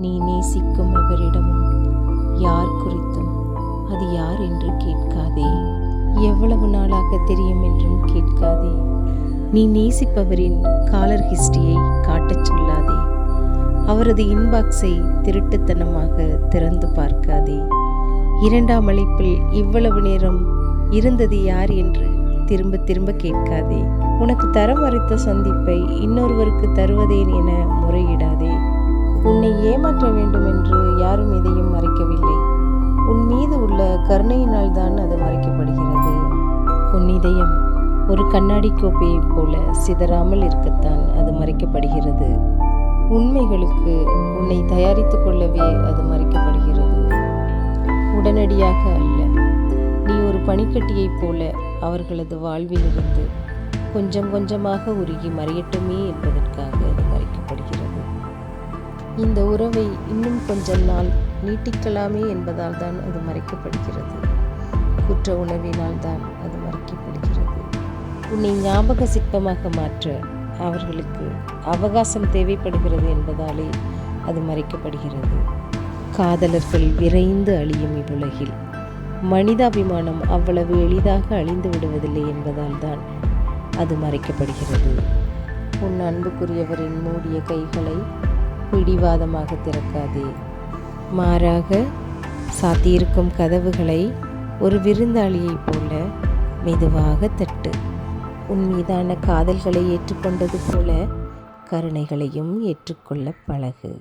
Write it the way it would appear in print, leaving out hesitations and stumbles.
நீ நேசிக்கும் எவரிடமும் யார் குறித்தும் அது யார் என்று கேட்காதே. எவ்வளவு நாளாக தெரியும் என்றும் கேட்காதே. நீ நேசிப்பவரின் காலர் ஹிஸ்டரியை காட்டச் சொல்லாதே. அவரது இன்பாக்ஸை திருட்டுத்தனமாக திறந்து பார்க்காதே. இரண்டாம் அழைப்பில் இவ்வளவு நேரம் இருந்தது யார் என்று திரும்ப திரும்ப கேட்காதே. உனக்கு தர மறுத்த சந்திப்பை இன்னொருவருக்கு தருவதேன் என முறையிடாதே. உன்னை ஏமாற்ற வேண்டும் என்று யாரும் எதையும் மறைக்கவில்லை. உன் மீது உள்ள கருணையினால் தான் அது மறைக்கப்படுகிறது. உன் இதயம் ஒரு கண்ணாடி கோப்பையைப் போல சிதறாமல் இருக்கத்தான் அது மறைக்கப்படுகிறது. உண்மைகளுக்கு உன்னை தயாரித்து கொள்ளவே அது மறைக்கப்படுகிறது. உடனடியாக அல்ல. நீ ஒரு பனிக்கட்டியைப் போல அவர்களது வாழ்விலிருந்து கொஞ்சம் கொஞ்சமாக உருகி மறையட்டுமே என்பதற்காக அது மறைக்கப்படுகிறது. இந்த உறவை இன்னும் கொஞ்சம் நாள் நீட்டிக்கலாமே என்பதால் தான் அது மறைக்கப்படுகிறது. குற்ற உணர்வினால் தான் அது மறைக்கப்படுகிறது. உன்னை ஞாபக சிற்பமாக மாற்ற அவர்களுக்கு அவகாசம் தேவைப்படுகிறது என்பதாலே அது மறைக்கப்படுகிறது. காதலர்கள் விரைந்து அழியும் இவ்வுலகில் மனிதாபிமானம் அவ்வளவு எளிதாக அழிந்து விடுவதில்லை என்பதால் தான் அது மறைக்கப்படுகிறது. உன் அன்புக்குரியவரின் மூடிய கைகளை பிடிவாதமாக திறக்காதே. மாறாக சாத்தியிருக்கும் கதவுகளை ஒரு விருந்தாளியைப் போல மெதுவாக தட்டு. உன் மீதான காதல்களை ஏற்றுக்கொண்டது போல கருணைகளையும் ஏற்றுக்கொள்ள பழகு.